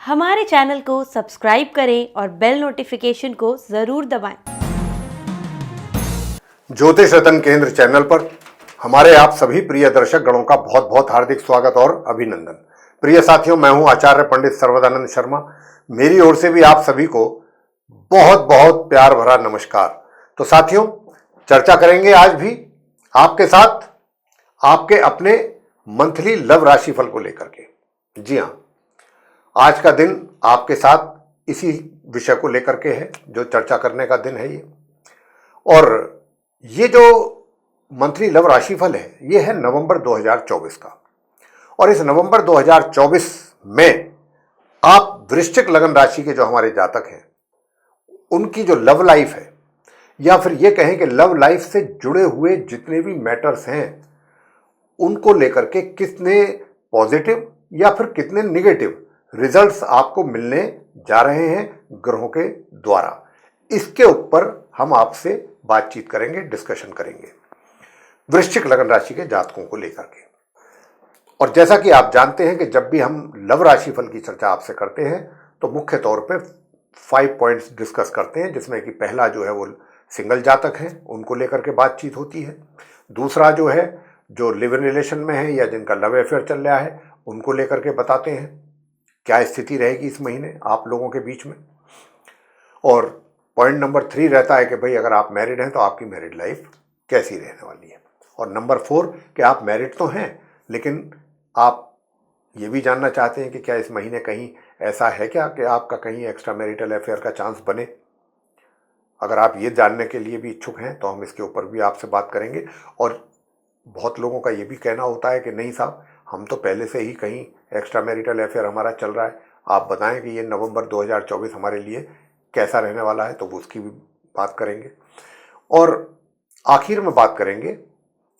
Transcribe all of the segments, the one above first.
हमारे चैनल को सब्सक्राइब करें और बेल नोटिफिकेशन को ज़रूर दबाएं। ज्योतिष रतन केंद्र चैनल पर हमारे आप सभी प्रिय दर्शक गणों का बहुत बहुत हार्दिक स्वागत और अभिनंदन। प्रिय साथियों, मैं हूं आचार्य पंडित सर्वदानंद शर्मा। मेरी ओर से भी आप सभी को बहुत बहुत प्यार भरा नमस्कार। तो साथियों, चर्चा करेंगे आज भी आपके साथ आपके अपने मंथली लव राशिफल को लेकर के। जी हां, आज का दिन आपके साथ इसी विषय को लेकर के है, जो चर्चा करने का दिन है ये। और ये जो मंथली लव राशिफल है, ये है नवंबर 2024 का। और इस नवंबर 2024 में आप वृश्चिक लगन राशि के जो हमारे जातक हैं, उनकी जो लव लाइफ है, या फिर ये कहें कि लव लाइफ से जुड़े हुए जितने भी मैटर्स हैं, उनको लेकर के कितने पॉजिटिव या फिर कितने निगेटिव रिजल्ट्स आपको मिलने जा रहे हैं ग्रहों के द्वारा, इसके ऊपर हम आपसे बातचीत करेंगे, डिस्कशन करेंगे वृश्चिक लगन राशि के जातकों को लेकर के। और जैसा कि आप जानते हैं कि जब भी हम लव राशिफल की चर्चा आपसे करते हैं तो मुख्य तौर पे 5 पॉइंट्स डिस्कस करते हैं, जिसमें कि पहला जो है वो सिंगल जातक हैं, उनको लेकर के बातचीत होती है। दूसरा जो है, जो लिव इन रिलेशन में है या जिनका लव अफेयर चल रहा है, उनको लेकर के बताते हैं क्या स्थिति रहेगी इस महीने आप लोगों के बीच में। और पॉइंट नंबर 3 रहता है कि भाई अगर आप मैरिड हैं तो आपकी मैरिड लाइफ कैसी रहने वाली है। और नंबर 4 कि आप मैरिड तो हैं, लेकिन आप ये भी जानना चाहते हैं कि क्या इस महीने कहीं ऐसा है क्या कि आपका कहीं एक्स्ट्रा मैरिटल अफेयर का चांस बने। अगर आप ये जानने के लिए भी इच्छुक हैं तो हम इसके ऊपर भी आपसे बात करेंगे। और बहुत लोगों का ये भी कहना होता है कि नहीं साहब, हम तो पहले से ही कहीं एक्स्ट्रा मैरिटल अफेयर हमारा चल रहा है, आप बताएं कि ये नवंबर 2024 हमारे लिए कैसा रहने वाला है, तो वो उसकी भी बात करेंगे। और आखिर में बात करेंगे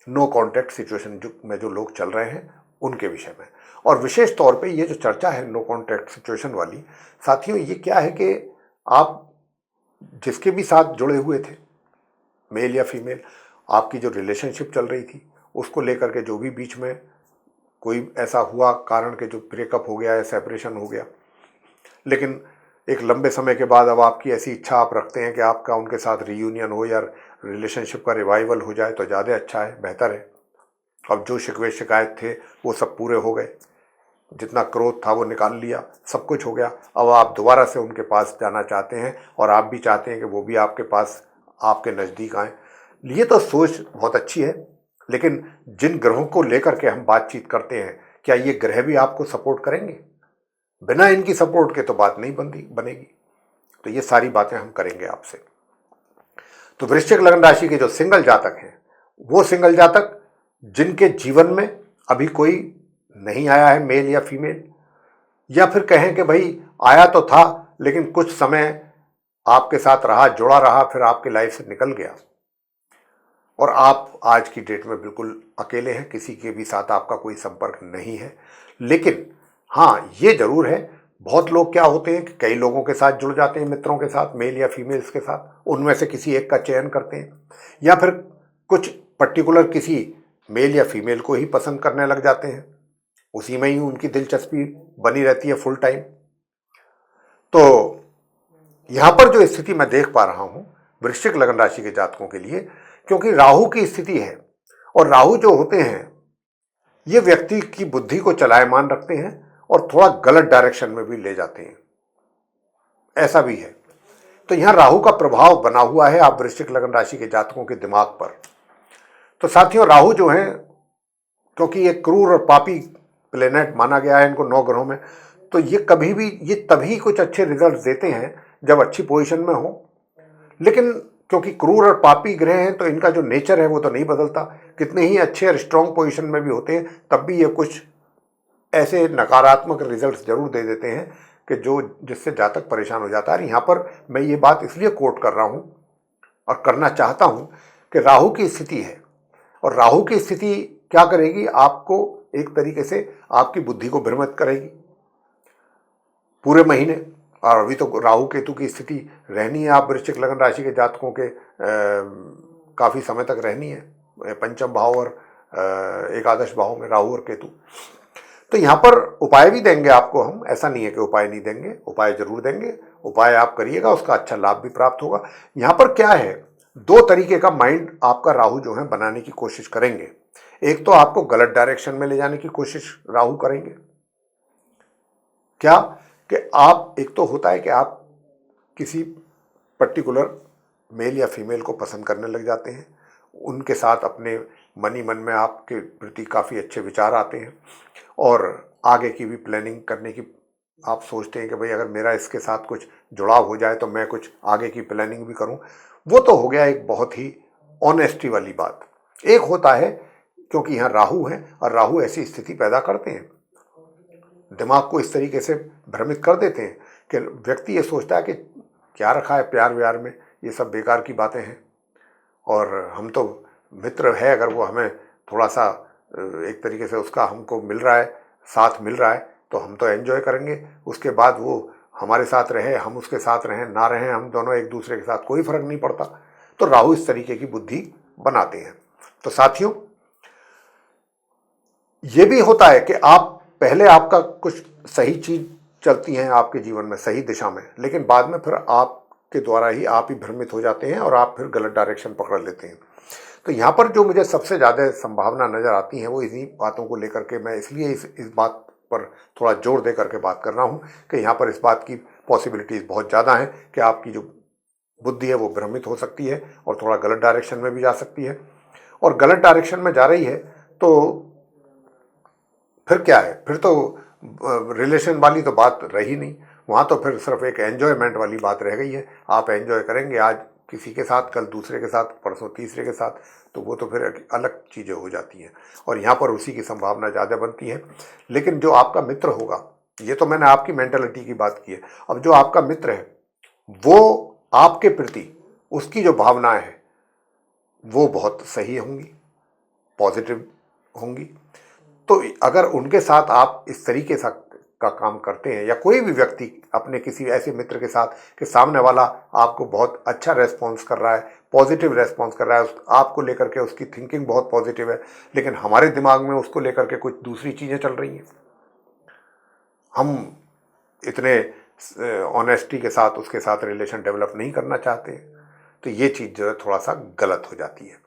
नो कॉन्टैक्ट सिचुएशन में जो लोग चल रहे हैं उनके विषय में। और विशेष तौर पे ये जो चर्चा है नो कॉन्टैक्ट सिचुएशन वाली, साथियों ये क्या है कि आप जिसके भी साथ जुड़े हुए थे, मेल या फीमेल, आपकी जो रिलेशनशिप चल रही थी उसको लेकर के जो भी बीच में कोई ऐसा हुआ कारण के जो ब्रेकअप हो गया या सेपरेशन हो गया, लेकिन एक लंबे समय के बाद अब आपकी ऐसी इच्छा आप रखते हैं कि आपका उनके साथ रीयूनियन हो या रिलेशनशिप का रिवाइवल हो जाए तो ज़्यादा अच्छा है, बेहतर है। अब जो शिकवे शिकायत थे वो सब पूरे हो गए, जितना क्रोध था वो निकाल लिया, सब कुछ हो गया। अब आप दोबारा से उनके पास जाना चाहते हैं और आप भी चाहते हैं कि वो भी आपके पास, आपके नज़दीक आएँ। ये तो सोच बहुत अच्छी है, लेकिन जिन ग्रहों को लेकर के हम बातचीत करते हैं, क्या ये ग्रह भी आपको सपोर्ट करेंगे? बिना इनकी सपोर्ट के तो बात नहीं बनेगी। तो ये सारी बातें हम करेंगे आपसे। तो वृश्चिक लगन राशि के जो सिंगल जातक हैं, वो सिंगल जातक जिनके जीवन में अभी कोई नहीं आया है, मेल या फीमेल, या फिर कहें कि भाई आया तो था लेकिन कुछ समय आपके साथ रहा, जुड़ा रहा, फिर आपकी लाइफ से निकल गया और आप आज की डेट में बिल्कुल अकेले हैं, किसी के भी साथ आपका कोई संपर्क नहीं है। लेकिन हाँ, ये जरूर है, बहुत लोग क्या होते हैं कि कई लोगों के साथ जुड़ जाते हैं, मित्रों के साथ, मेल या फीमेल्स के साथ, उनमें से किसी एक का चयन करते हैं, या फिर कुछ पर्टिकुलर किसी मेल या फीमेल को ही पसंद करने लग जाते हैं, उसी में ही उनकी दिलचस्पी बनी रहती है फुल टाइम। तो यहाँ पर जो स्थिति मैं देख पा रहा हूँ वृश्चिक लगन राशि के जातकों के लिए, क्योंकि राहु की स्थिति है, और राहु जो होते हैं ये व्यक्ति की बुद्धि को चलायमान रखते हैं और थोड़ा गलत डायरेक्शन में भी ले जाते हैं, ऐसा भी है। तो यहां राहु का प्रभाव बना हुआ है आप वृश्चिक लगन राशि के जातकों के दिमाग पर। तो साथियों, राहु जो है, क्योंकि ये क्रूर और पापी प्लेनेट माना गया है इनको 9 ग्रहों में, तो ये तभी कुछ अच्छे रिजल्ट देते हैं जब अच्छी पोजीशन में हो। लेकिन क्योंकि क्रूर और पापी ग्रह हैं तो इनका जो नेचर है वो तो नहीं बदलता, कितने ही अच्छे और स्ट्रॉन्ग पोजीशन में भी होते हैं तब भी ये कुछ ऐसे नकारात्मक रिजल्ट्स जरूर दे देते हैं कि जिससे जातक परेशान हो जाता है। यहाँ पर मैं ये बात इसलिए कोट कर रहा हूँ और करना चाहता हूँ कि राहु की स्थिति है, और राहु की स्थिति क्या करेगी, आपको एक तरीके से आपकी बुद्धि को भ्रमित करेगी पूरे महीने। और अभी तो राहु केतु की स्थिति रहनी है आप वृश्चिक लगन राशि के जातकों के काफ़ी समय तक रहनी है, पंचम भाव और एकादश भाव में राहु और केतु। तो यहाँ पर उपाय भी देंगे आपको हम, ऐसा नहीं है कि उपाय नहीं देंगे, उपाय जरूर देंगे। उपाय आप करिएगा, उसका अच्छा लाभ भी प्राप्त होगा। यहाँ पर क्या है, दो तरीके का माइंड आपका राहु जो है बनाने की कोशिश करेंगे। एक तो आपको गलत डायरेक्शन में ले जाने की कोशिश राहु करेंगे। क्या कि आप, एक तो होता है कि आप किसी पर्टिकुलर मेल या फीमेल को पसंद करने लग जाते हैं, उनके साथ अपने मन ही मन में आपके प्रति काफ़ी अच्छे विचार आते हैं और आगे की भी प्लानिंग करने की आप सोचते हैं कि भाई अगर मेरा इसके साथ कुछ जुड़ाव हो जाए तो मैं कुछ आगे की प्लानिंग भी करूं। वो तो हो गया एक बहुत ही ऑनेस्टी वाली बात। एक होता है, क्योंकि यहाँ राहु है और राहु ऐसी स्थिति पैदा करते हैं, दिमाग को इस तरीके से भ्रमित कर देते हैं कि व्यक्ति ये सोचता है कि क्या रखा है प्यार व्यार में, ये सब बेकार की बातें हैं, और हम तो मित्र है, अगर वो हमें थोड़ा सा एक तरीके से उसका हमको मिल रहा है, साथ मिल रहा है, तो हम तो एंजॉय करेंगे। उसके बाद वो हमारे साथ रहे, हम उसके साथ रहें, ना रहें, हम दोनों एक दूसरे के साथ, कोई फर्क नहीं पड़ता। तो राहु इस तरीके की बुद्धि बनाते हैं। तो साथियों, ये भी होता है कि आप पहले आपका कुछ सही चीज चलती हैं आपके जीवन में सही दिशा में, लेकिन बाद में फिर आपके द्वारा ही आप ही भ्रमित हो जाते हैं और आप फिर गलत डायरेक्शन पकड़ लेते हैं। तो यहाँ पर जो मुझे सबसे ज़्यादा संभावना नज़र आती है वो इन्हीं बातों को लेकर के, मैं इसलिए इस बात पर थोड़ा जोर दे करके बात कर रहा हूँ कि यहाँ पर इस बात की पॉसिबिलिटीज़ बहुत ज़्यादा हैं कि आपकी जो बुद्धि है वो भ्रमित हो सकती है और थोड़ा गलत डायरेक्शन में भी जा सकती है। और गलत डायरेक्शन में जा रही है तो फिर क्या है, फिर तो रिलेशन वाली तो बात रही नहीं, वहाँ तो फिर सिर्फ एक एन्जॉयमेंट वाली बात रह गई है। आप एन्जॉय करेंगे आज किसी के साथ, कल दूसरे के साथ, परसों तीसरे के साथ, तो वो तो फिर अलग चीज़ें हो जाती हैं और यहाँ पर उसी की संभावना ज़्यादा बनती है। लेकिन जो आपका मित्र होगा, ये तो मैंने आपकी मेंटलिटी की बात की है, अब जो आपका मित्र है वो आपके प्रति उसकी जो भावनाएं हैं वो बहुत सही होंगी, पॉजिटिव होंगी। तो अगर उनके साथ आप इस तरीके का काम करते हैं, या कोई भी व्यक्ति अपने किसी ऐसे मित्र के साथ कि सामने वाला आपको बहुत अच्छा रेस्पॉन्स कर रहा है, पॉजिटिव रेस्पॉन्स कर रहा है, आपको लेकर के उसकी थिंकिंग बहुत पॉजिटिव है, लेकिन हमारे दिमाग में उसको लेकर के कुछ दूसरी चीज़ें चल रही हैं, हम इतने ऑनेस्टी के साथ उसके साथ रिलेशन डेवलप नहीं करना चाहते हैं, तो ये चीज़ जो है थोड़ा सा गलत हो जाती है।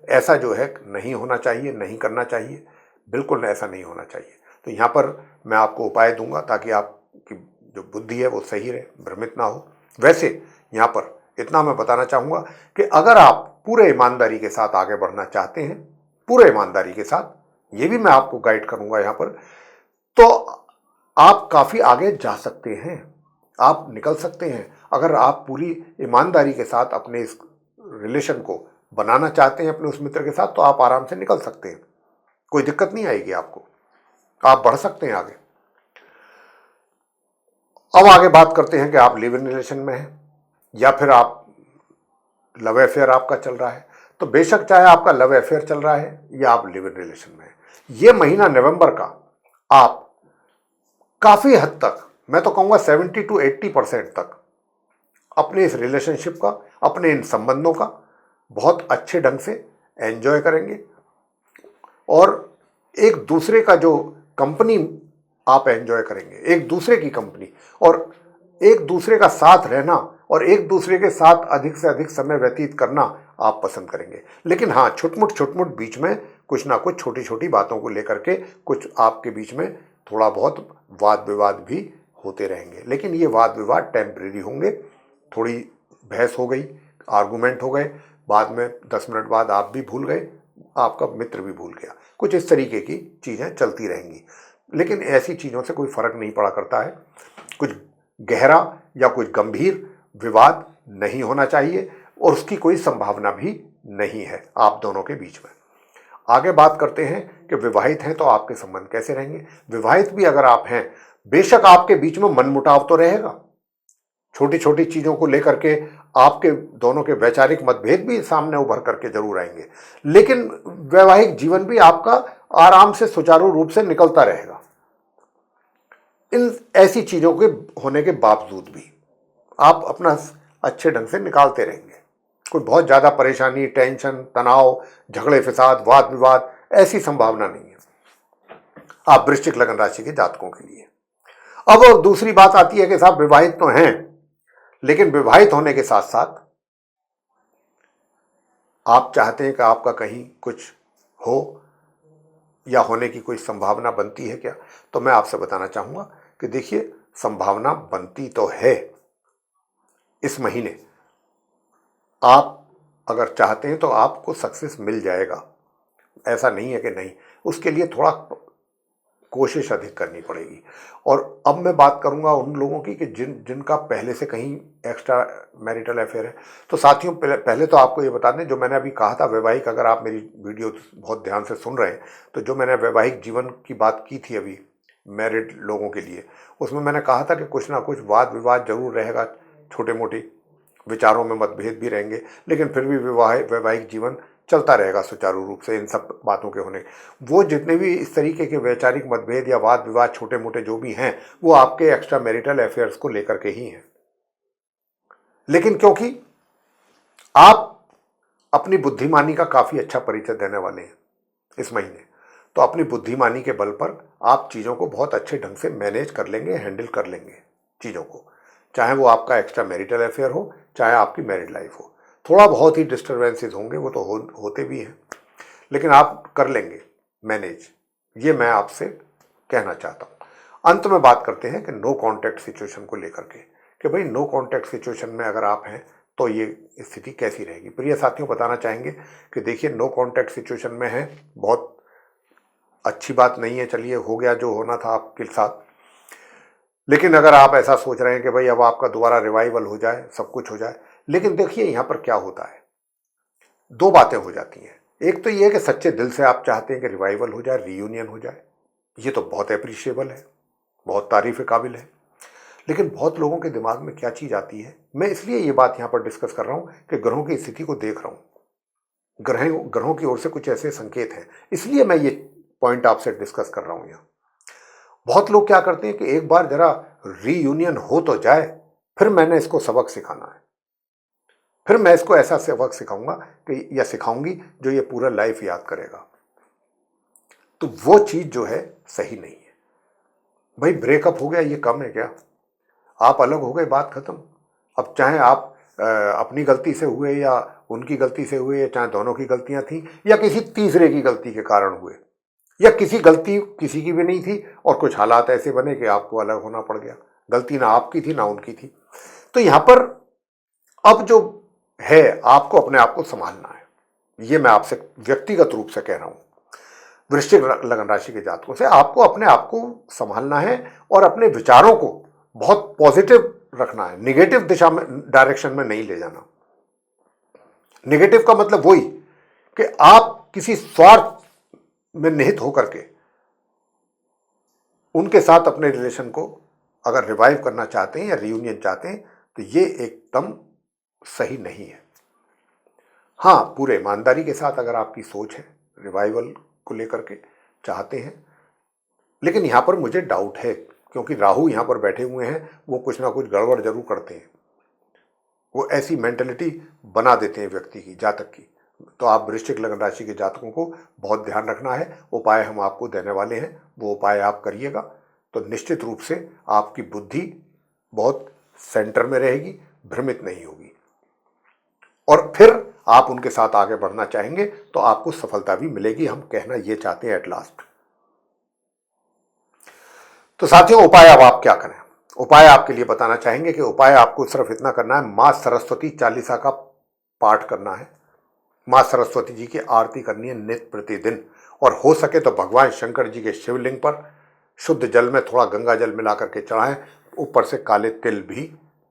ऐसा जो है नहीं होना चाहिए, नहीं करना चाहिए, बिल्कुल ऐसा नहीं होना चाहिए। तो यहाँ पर मैं आपको उपाय दूंगा ताकि आपकी जो बुद्धि है वो सही रहे, भ्रमित ना हो। वैसे यहाँ पर इतना मैं बताना चाहूँगा कि अगर आप पूरे ईमानदारी के साथ आगे बढ़ना चाहते हैं, पूरे ईमानदारी के साथ, ये भी मैं आपको गाइड करूँगा यहाँ पर, तो आप काफ़ी आगे जा सकते हैं, आप निकल सकते हैं। अगर आप पूरी ईमानदारी के साथ अपने इस रिलेशन को बनाना चाहते हैं अपने उस मित्र के साथ, तो आप आराम से निकल सकते हैं, कोई दिक्कत नहीं आएगी आपको, आप बढ़ सकते हैं आगे। अब आगे बात करते हैं कि आप लिव इन रिलेशन में हैं या फिर आप लव अफेयर आपका चल रहा है। तो बेशक चाहे आपका लव अफेयर चल रहा है या आप लिव इन रिलेशन में हैं, ये महीना नवंबर का आप काफी हद तक, मैं तो कहूंगा 70 to 80% तक अपने इस रिलेशनशिप का, अपने इन संबंधों का बहुत अच्छे ढंग से एंजॉय करेंगे और एक दूसरे का जो कंपनी आप एंजॉय करेंगे, एक दूसरे की कंपनी, और एक दूसरे का साथ रहना और एक दूसरे के साथ अधिक से अधिक समय व्यतीत करना आप पसंद करेंगे। लेकिन हाँ, छुटमुट बीच में कुछ ना कुछ छोटी छोटी बातों को लेकर के कुछ आपके बीच में थोड़ा बहुत वाद विवाद भी होते रहेंगे, लेकिन ये वाद विवाद टेम्परेरी होंगे। थोड़ी बहस हो गई, आर्गूमेंट हो गए, बाद में 10 मिनट बाद आप भी भूल गए, आपका मित्र भी भूल गया, कुछ इस तरीके की चीज़ें चलती रहेंगी। लेकिन ऐसी चीज़ों से कोई फर्क नहीं पड़ा करता है, कुछ गहरा या कुछ गंभीर विवाद नहीं होना चाहिए और उसकी कोई संभावना भी नहीं है आप दोनों के बीच में। आगे बात करते हैं कि विवाहित हैं तो आपके संबंध कैसे रहेंगे। विवाहित भी अगर आप हैं, बेशक आपके बीच में मनमुटाव तो रहेगा, छोटी छोटी चीज़ों को लेकर के आपके दोनों के वैचारिक मतभेद भी सामने उभर करके जरूर आएंगे, लेकिन वैवाहिक जीवन भी आपका आराम से सुचारू रूप से निकलता रहेगा। इन ऐसी चीज़ों के होने के बावजूद भी आप अपना अच्छे ढंग से निकालते रहेंगे, कोई बहुत ज़्यादा परेशानी, टेंशन, तनाव, झगड़े फसाद, वाद विवाद, ऐसी संभावना नहीं है। आप वृश्चिक लगन राशि के जातकों के लिए। अब दूसरी बात आती है कि साहब विवाहित तो हैं, लेकिन विवाहित होने के साथ साथ आप चाहते हैं कि आपका कहीं कुछ हो या होने की कोई संभावना बनती है क्या? तो मैं आपसे बताना चाहूंगा कि देखिए, संभावना बनती तो है। इस महीने आप अगर चाहते हैं तो आपको सक्सेस मिल जाएगा, ऐसा नहीं है कि नहीं। उसके लिए थोड़ा कोशिश अधिक करनी पड़ेगी। और अब मैं बात करूंगा उन लोगों की कि जिनका पहले से कहीं एक्स्ट्रा मैरिटल अफेयर है। तो साथियों, पहले तो आपको ये बता दें, जो मैंने अभी कहा था वैवाहिक, अगर आप मेरी वीडियो बहुत ध्यान से सुन रहे हैं, तो जो मैंने वैवाहिक जीवन की बात की थी अभी मैरिड लोगों के लिए, उसमें मैंने कहा था कि कुछ ना कुछ वाद विवाद जरूर रहेगा, छोटे मोटे विचारों में मतभेद भी रहेंगे, लेकिन फिर भी वैवाहिक जीवन चलता रहेगा सुचारू रूप से इन सब बातों के होने। वो जितने भी इस तरीके के वैचारिक मतभेद या वाद विवाद छोटे मोटे जो भी हैं, वो आपके एक्स्ट्रा मैरिटल अफेयर्स को लेकर के ही हैं। लेकिन क्योंकि आप अपनी बुद्धिमानी का काफी अच्छा परिचय देने वाले हैं इस महीने, तो अपनी बुद्धिमानी के बल पर आप चीजों को बहुत अच्छे ढंग से मैनेज कर लेंगे, हैंडल कर लेंगे चीजों को, चाहे वो आपका एक्स्ट्रा मैरिटल अफेयर हो, चाहे आपकी मैरिड लाइफ हो। थोड़ा बहुत ही डिस्टर्बेंसेस होंगे, वो तो होते भी हैं, लेकिन आप कर लेंगे मैनेज, ये मैं आपसे कहना चाहता हूं। अंत में बात करते हैं कि नो कांटेक्ट सिचुएशन को लेकर के, कि भाई नो कांटेक्ट सिचुएशन में अगर आप हैं तो ये स्थिति कैसी रहेगी। प्रिय साथियों, बताना चाहेंगे कि देखिए, नो कांटेक्ट सिचुएशन में है, बहुत अच्छी बात नहीं है, चलिए हो गया जो होना था आपके साथ। लेकिन अगर आप ऐसा सोच रहे हैं कि भाई अब आपका दोबारा रिवाइवल हो जाए, सब कुछ हो जाए, लेकिन देखिए यहां पर क्या होता है, दो बातें हो जाती हैं। एक तो ये कि सच्चे दिल से आप चाहते हैं कि रिवाइवल हो जाए, रीयूनियन हो जाए, ये तो बहुत अप्रिशिएबल है, बहुत तारीफ काबिल है। लेकिन बहुत लोगों के दिमाग में क्या चीज आती है, मैं इसलिए ये बात यहां पर डिस्कस कर रहा हूं कि ग्रहों की स्थिति को देख रहा हूं, ग्रहों की ओर से कुछ ऐसे संकेत हैं, इसलिए मैं ये पॉइंट आपसे डिस्कस कर रहा हूं यहां। बहुत लोग क्या करते हैं कि एक बार जरा रीयूनियन हो तो जाए, फिर मैंने इसको सबक सिखाना है, फिर मैं इसको ऐसा सबक सिखाऊंगा कि या सिखाऊंगी जो ये पूरा लाइफ याद करेगा। तो वो चीज जो है सही नहीं है। भाई ब्रेकअप हो गया, ये कम है क्या? आप अलग हो गए, बात खत्म। अब चाहे आप अपनी गलती से हुए या उनकी गलती से हुए, चाहे दोनों की गलतियां थी या किसी तीसरे की गलती के कारण हुए, या किसी गलती किसी की भी नहीं थी और कुछ हालात ऐसे बने कि आपको अलग होना पड़ गया, गलती ना आपकी थी ना उनकी थी। तो यहां पर अब जो है, आपको अपने आप को संभालना है, ये मैं आपसे व्यक्तिगत रूप से कह रहा हूं। वृश्चिक लगन राशि के जातकों से आपको अपने आप को संभालना है और अपने विचारों को बहुत पॉजिटिव रखना है, निगेटिव दिशा में, डायरेक्शन में नहीं ले जाना। निगेटिव का मतलब वही कि आप किसी स्वार्थ में निहित होकर के उनके साथ अपने रिलेशन को अगर रिवाइव करना चाहते हैं या रियूनियन चाहते हैं, तो ये एकदम सही नहीं है। हाँ, पूरे ईमानदारी के साथ अगर आपकी सोच है, रिवाइवल को लेकर के चाहते हैं, लेकिन यहां पर मुझे डाउट है, क्योंकि राहु यहां पर बैठे हुए हैं, वो कुछ ना कुछ गड़बड़ जरूर करते हैं, वो ऐसी मेंटेलिटी बना देते हैं व्यक्ति की, जातक की। तो आप वृश्चिक लगन राशि के जातकों को बहुत ध्यान रखना है। उपाय हम आपको देने वाले हैं, वो उपाय आप करिएगा तो निश्चित रूप से आपकी बुद्धि बहुत सेंटर में रहेगी, भ्रमित नहीं होगी, और फिर आप उनके साथ आगे बढ़ना चाहेंगे तो आपको सफलता भी मिलेगी, हम कहना ये चाहते हैं एट लास्ट। तो साथियों, उपाय अब आप क्या करें? उपाय आपके लिए बताना चाहेंगे कि उपाय आपको सिर्फ इतना करना है, मां सरस्वती चालीसा का पाठ करना है, मां सरस्वती जी की आरती करनी है नित्य प्रतिदिन, और हो सके तो भगवान शंकर जी के शिवलिंग पर शुद्ध जल में थोड़ा गंगा जल मिला करके चढ़ाएं, ऊपर से काले तिल भी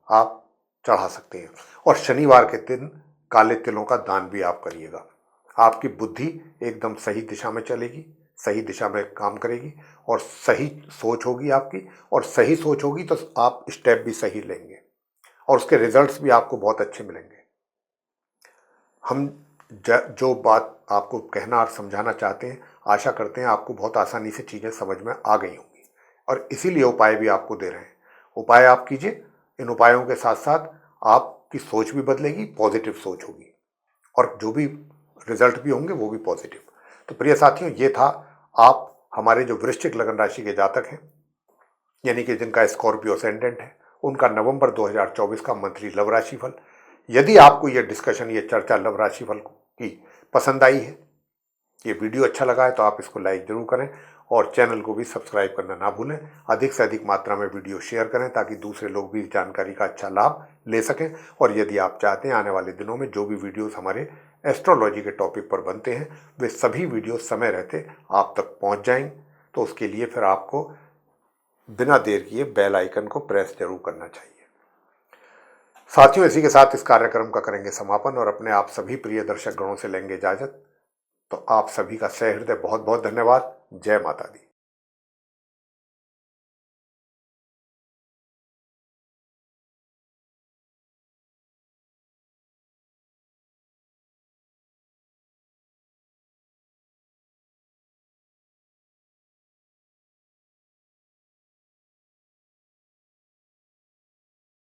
आप चढ़ा सकते हैं, और शनिवार के दिन काले तिलों का दान भी आप करिएगा। आपकी बुद्धि एकदम सही दिशा में चलेगी, सही दिशा में काम करेगी, और सही सोच होगी आपकी, और सही सोच होगी तो आप स्टेप भी सही लेंगे और उसके रिजल्ट्स भी आपको बहुत अच्छे मिलेंगे। हम जो बात आपको कहना और समझाना चाहते हैं, आशा करते हैं आपको बहुत आसानी से चीज़ें समझ में आ गई होंगी, और इसीलिए उपाय भी आपको दे रहे हैं। उपाय आप कीजिए, इन उपायों के साथ साथ आपकी सोच भी बदलेगी, पॉजिटिव सोच होगी, और जो भी रिजल्ट भी होंगे वो भी पॉजिटिव। तो प्रिय साथियों, ये था आप हमारे जो वृश्चिक लगन राशि के जातक हैं, यानी कि जिनका स्कॉर्पियो असेंडेंट है, उनका नवंबर 2024 का मंथली लव राशिफल। यदि आपको ये डिस्कशन, ये चर्चा लव राशिफल की पसंद आई है, ये वीडियो अच्छा लगा है, तो आप इसको लाइक जरूर करें और चैनल को भी सब्सक्राइब करना ना भूलें। अधिक से अधिक मात्रा में वीडियो शेयर करें ताकि दूसरे लोग भी इस जानकारी का अच्छा लाभ ले सकें। और यदि आप चाहते हैं आने वाले दिनों में जो भी वीडियोस हमारे एस्ट्रोलॉजी के टॉपिक पर बनते हैं वे सभी वीडियो समय रहते आप तक पहुंच जाएंगे, तो उसके लिए फिर आपको बिना देर किए बेल आइकन को प्रेस जरूर करना चाहिए। साथियों, इसी के साथ इस कार्यक्रम का करेंगे समापन और अपने आप सभी प्रिय दर्शक गणों से लेंगे इजाजत। तो आप सभी का सहृदय बहुत बहुत धन्यवाद। जय माता दी।